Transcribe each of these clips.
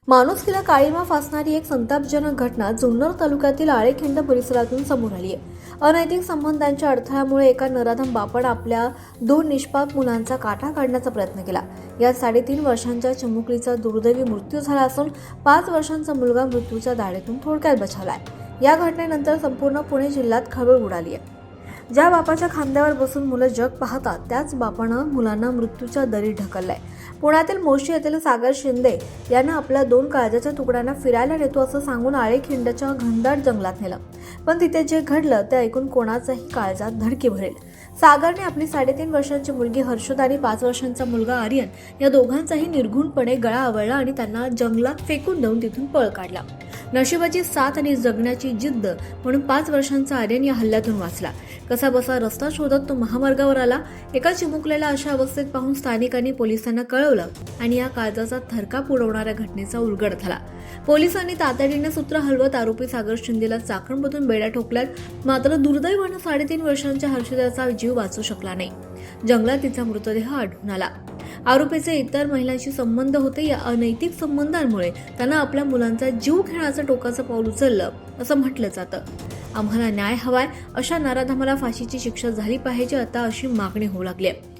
माणुसकीला काळीमा फासणारी एक संतापजनक घटना जुन्नर तालुक्यातील आळेखिंड परिसरातून समोर आली आहे. अनैतिक संबंधांच्या अडथळ्यामुळे एका नराधम बापानं आपल्या 2 निष्पाप मुलांचा काटा काढण्याचा प्रयत्न केला. यात 3.5 वर्षांच्या चिमुकलीचा दुर्दैवी मृत्यू झाला असून 5 वर्षांचा मुलगा मृत्यूच्या दाढेतून थोडक्यात बचावलाय. या घटनेनंतर संपूर्ण पुणे जिल्ह्यात खळबळ उडाली आहे. ज्या बापाच्या खांद्यावर बसून मुलं जग पाहतात त्याच बापानं मुलांना मृत्यूच्या दरी ढकललाय. पुण्यातील मोशी येथील सागर शिंदे यानं आपल्या 2 काळजाच्या तुकड्यांना फिरायला नेतो असं सांगून आळेखिंडच्या घनदाट जंगलात नेलं. पण तिथे जे घडलं ते ऐकून कोणाचाही काळजात धडकी भरेल. सागरने आपली 3.5 वर्षांची मुलगी हर्षदा आणि 5 वर्षांचा मुलगा आर्यन या दोघांचाही निर्घुणपणे गळा आवळला आणि त्यांना जंगलात फेकून देऊन तिथून पळ काढला. नशिबाची साथ आणि जगण्याची जिद्द म्हणून 5 वर्षांचा आर्यन या हल्ल्यातून वाचला. कसाबसा रस्ता शोधत तो महामार्गावर आला. एका चिमुकलेला अशा अवस्थेत पाहून स्थानिकांनी पोलिसांना कळवलं आणि या काळजाचा थरकाप उडवणाऱ्या घटनेचा उलगडा झाला. पोलिसांनी तातडीने सूत्र हलवत आरोपी सागर शिंदेला चाकणमधून बेड्या ठोकल्यात. मात्र दुर्दैवानं 3.5 वर्षांच्या हर्षदाचा जीव वाचू शकला नाही. जंगलात तिचा मृतदेह आढळून आला. आरोपीचे इतर महिलांशी संबंध होते. या अनैतिक संबंधांमुळे त्यांना आपल्या मुलांचा जीव घेण्याचं टोकाचं पाऊल उचललं असं म्हटलं जातं. आम्हाला न्याय हवाय, अशा नराधमाला फाशीची शिक्षा झाली पाहिजे आता अशी मागणी होऊ लागली आहे.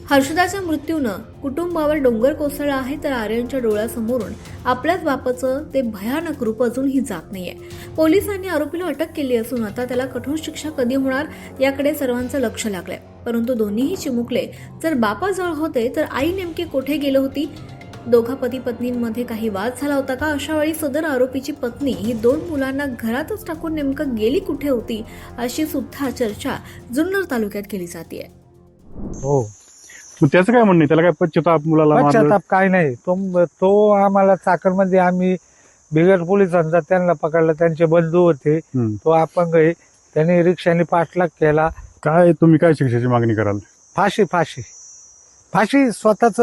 हर्षदाच्या मृत्यूनं कुटुंबावर डोंगर कोसळला आहे तर आर्यनच्या डोळ्यासमोरून आपल्याच बापाचं ते भयानक रूप अजूनही जात नाहीये. पोलिसांनी आरोपीला अटक केली असून आता त्याला कठोर शिक्षा कधी होणार याकडे सर्वांचं लक्ष लागलंय. परंतु दोन्हीही चिमुकले जर बापाजवळ होते तर आई नेमकी कुठे गेली होती? दोघा पती पत्नींमध्ये काही वाद झाला होता का? अशा वेळी सदर आरोपीची पत्नी ही 2 मुलांना घरातच टाकून नेमकं गेली कुठे होती अशी सुद्धा चर्चा जुन्नर तालुक्यात केली जाते. हो, मग त्याचं काय म्हणणं आहे? त्याला काय पश्चाताप मुलाला मारलं? पश्चाताप काय नाही. तो आम्हाला चाकणमध्ये आम्ही बिगर पोलिसांचा त्यांना पकडला. त्यांचे बंधू होते. तो अपंग आहे. त्यांनी रिक्षाने पाठलाग केला. काय तुम्ही काय शिक्षेची मागणी कराल? फाशी फाशी फाशी स्वतःच.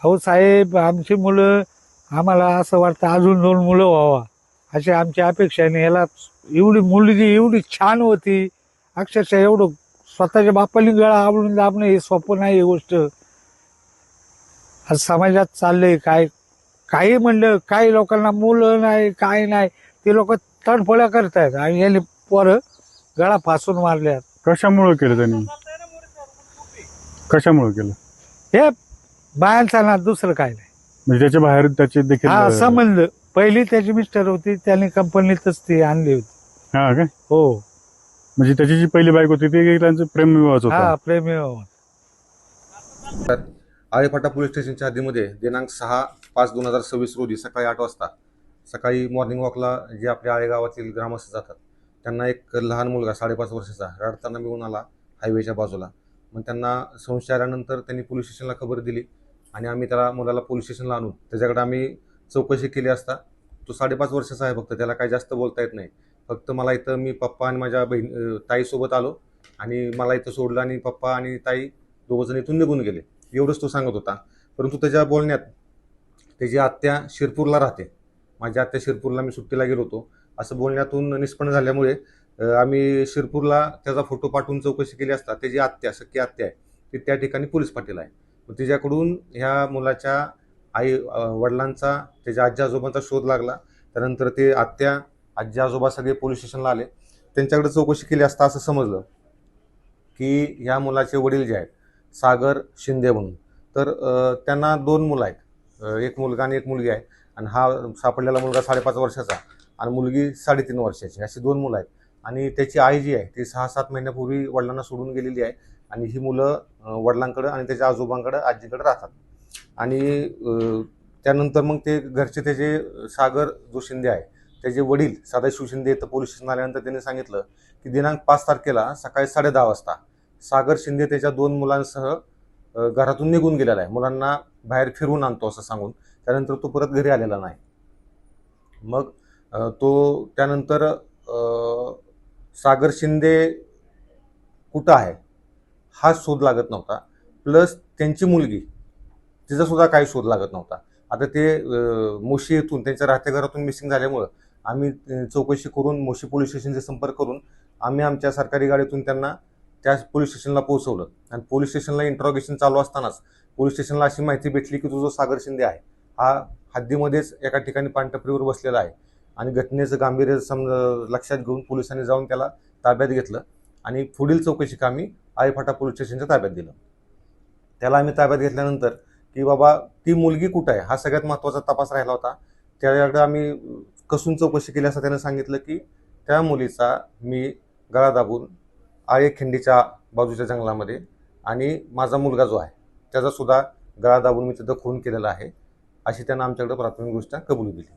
अहो साहेब, आमची मुलं, आम्हाला असं वाटतं अजून 2 मुलं व्हावा अशी आमची अपेक्षा आहे. याला एवढी मुलगी एवढी छान होती, अक्षरशः एवढं स्वतःच्या बापाली गळा आवडून दाबणं हे सोपं नाही. ही गोष्ट आज समाजात चाललंय. काही म्हणलं, काही लोकांना मुलं नाही, काय नाही, ते लोक तडफड्या करतायत आणि याने पोरं गळा फासून मारल्यात. कशामुळे केलं त्यांनी? कशामुळे केलं? हे बायांचा ना, दुसरं काय नाही. म्हणजे त्याच्या बाहेर त्याचे देखील हा संबंध. पहिली त्याची मिस्टर होती, त्यांनी कंपनीतच ती आणली होती. हा काय? हो, म्हणजे त्याची जी पहिली बाईक होती ती त्यांचं प्रेमविवाह होता. हा प्रेमविवाह. आळेफाटा पोलीस स्टेशनच्या हद्दीमध्ये दिनांक 6/5/2026 रोजी सकाळी 8 वाजता सकाळी मॉर्निंग वॉकला जे आपल्या आळे गावातील ग्रामस्थ जातात त्यांना एक लहान मुलगा 5.5 वर्षाचा रडताना मिळून आला हायवेच्या बाजूला. मग त्यांना संशय आल्यानंतर त्यांनी पोलीस स्टेशनला खबर दिली आणि आम्ही त्याला मुलाला पोलीस स्टेशनला आणून त्याच्याकडे आम्ही चौकशी केली असता तो 5.5 वर्षाचा आहे. फक्त त्याला काही जास्त बोलता येत नाही. फक्त मला इथं मी पप्पा आणि माझ्या ताईसोबत आलो आणि मला इथं सोडलं आणि पप्पा आणि ताई दोघंजण इथून निघून गेले, एवढंच तो सांगत होता. परंतु त्याच्या बोलण्यात त्याची आत्या शिरपूरला राहते, माझी आत्या शिरपूरला, मी सुट्टीला गेलो होतो असं बोलण्यातून निष्पन्न झाल्यामुळे आम्ही शिरपूरला त्याचा फोटो पाठवून चौकशी केली असता त्याची आत्या, सख्खी आत्या आहे, ती त्या ठिकाणी पोलीस पाटील आहे. तिच्याकडून ह्या मुलाच्या आई वडिलांचा, त्याच्या आजी आजोबांचा शोध लागला. त्यानंतर ते आत्या, आजी आजोबा सगळे पोलीस स्टेशनला आले. त्यांच्याकडे चौकशी केली असता असं समजलं की ह्या मुलाचे वडील जे आहेत सागर शिंदे म्हणून, तर त्यांना 2 मुलं आहेत, एक मुलगा आणि एक मुलगी आहे. आणि हा सापडलेला मुलगा 5.5 वर्षाचा आणि मुलगी 3.5 वर्षाची, अशी 2 मुलं आहेत. आणि त्याची आई जी आहे ती 6-7 महिन्यापूर्वी वडिलांना सोडून गेलेली आहे आणि ही मुलं वडिलांकडं आणि त्याच्या आजोबांकडं, आजीकडे राहतात. आणि त्यानंतर मग ते घरचे त्याचे सागर जो शिंदे आहे त्याचे वडील सदाशिव शिंदे इथं पोलीस स्टेशन आल्यानंतर त्यांनी सांगितलं की दिनांक 5 तारखेला सकाळी 10:30 वाजता सागर शिंदे त्याच्या 2 मुलांसह घरातून निघून गेलेला आहे, मुलांना बाहेर फिरवून आणतो असं सांगून. त्यानंतर तो परत घरी आलेला नाही. मग तो त्यानंतर सागर शिंदे कुठं आहे हा शोध लागत नव्हता. प्लस त्यांची मुलगी, तिचा सुद्धा काही शोध लागत नव्हता. आता ते मोशी येथून त्यांच्या राहत्या घरातून मिसिंग झाल्यामुळं आम्ही चौकशी करून मोशी पोलीस स्टेशनचे संपर्क करून आम्ही आमच्या सरकारी गाडीतून त्यांना त्या पोलीस स्टेशनला पोहोचवलं. आणि पोलीस स्टेशनला इंट्रॉगेशन चालू असतानाच पोलीस स्टेशनला अशी माहिती भेटली की तो जो सागर शिंदे आहे हा हद्दीमध्येच एका ठिकाणी पानटपरीवर बसलेला आहे आणि घटनेचं गांभीर्य लक्षात घेऊन पोलिसांनी जाऊन त्याला ताब्यात घेतलं आणि पुढील चौकशी कामी आळेफाटा पोलीस स्टेशनच्या ताब्यात दिलं. त्याला आम्ही ताब्यात घेतल्यानंतर की बाबा ती मुलगी कुठं आहे हा सगळ्यात महत्त्वाचा तपास राहिला होता. त्याकडे आम्ही कसून चौकशी केली असता त्यानं सांगितलं की त्या मुलीचा मी गळा दाबून आळेखिंडीच्या बाजूच्या जंगलामध्ये आणि माझा मुलगा जो आहे त्याचा सुद्धा गळा दाबून मी तिथं खून केलेला आहे अशी त्यानं आमच्याकडे प्राथमिकदृष्ट्या कबुली दिली.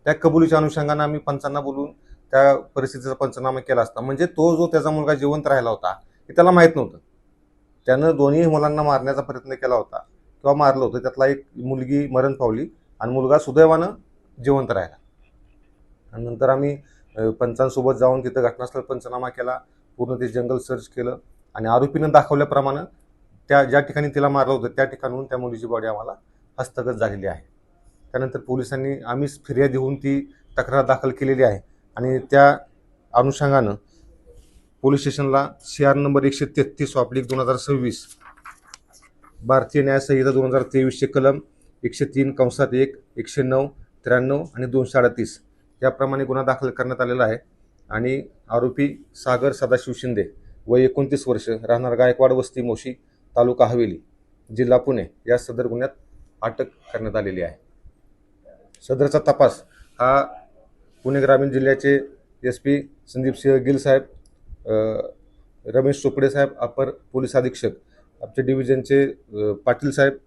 त्या कबुलीच्या अनुषंगानं आम्ही पंचांना बोलून त्या परिस्थितीचा पंचनामा केला असता म्हणजे तो जो त्याचा मुलगा जिवंत राहिला होता हे त्याला माहीत नव्हतं. त्यानं दोन्ही मुलांना मारण्याचा प्रयत्न केला होता किंवा मारलं होतं. त्यातला एक मुलगी मरण पावली आणि मुलगा सुदैवानं जिवंत राहिला. आणि नंतर आम्ही पंचांसोबत जाऊन तिथं घटनास्थळ पंचनामा केला, पूर्ण ते जंगल सर्च केलं आणि आरोपीनं दाखवल्याप्रमाणे त्या ज्या ठिकाणी तिला मारलं होतं त्या ठिकाणून त्या मुलीची बॉडी आम्हाला हस्तगत झालेली आहे. त्यानंतर पोलिसांनी आम्हीच फिर्याद देऊन ती तक्रार दाखल केलेली आहे आणि त्या अनुषंगानं पोलीस स्टेशनला CR नंबर 133/2026 भारतीय न्याय संहिता 2023 कलम 103(1), 109, 93 आणि 238 याप्रमाणे गुन्हा दाखल करण्यात आलेला आहे आणि आरोपी सागर सदाशिव शिंदे वय 29 वर्ष राहणार गायकवाड वस्ती मोशी तालुका हवेली जिल्हा पुणे या सदर गुन्ह्यात अटक करण्यात आलेली आहे. सदरचा तपास हा पुणे ग्रामीण जिल्ह्याचे SP संदीप सिंह गिल साहेब, रमेश चोपडे साहेब अपर पोलीस अधीक्षक, आमचे डिव्हिजनचे पाटील साहेब,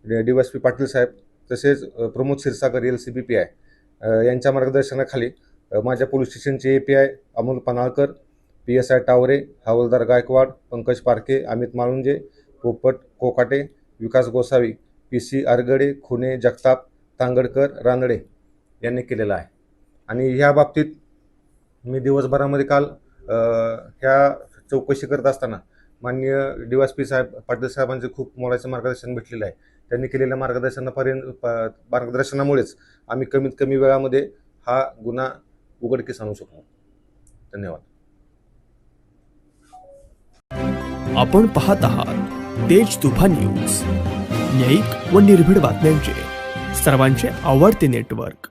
DYSP पाटील साहेब तसेच प्रमोद क्षीरसागर LCB PI यांच्या मार्गदर्शनाखाली माझ्या पोलीस स्टेशनचे API अमोल पनाळकर, PSI टावरे, हवालदार गायकवाड, पंकज पारखे, अमित माळुंजे, पोपट कोकाटे, विकास गोसावी, PC आरगडे, खुने, जगताप, तांगडकर, रानडे यांनी केलेला आहे. आणि ह्या बाबतीत मी दिवसभरामध्ये काल ह्या चौकशी करत असताना माननीय DYSP साहेब पाटील साहेबांचे खूप मोलाचे मार्गदर्शन भेटलेलं आहे. त्यांनी केलेल्या मार्गदर्शनामुळेच आम्ही कमीत कमी वेळामध्ये हा गुन्हा उघडकीस आणू शकलो. धन्यवाद. आपण पाहत आहात तेज तुफान न्यूज, न्यायिक व निर्भीड बातम्यांचे सर्वांचे आवडते नेटवर्क.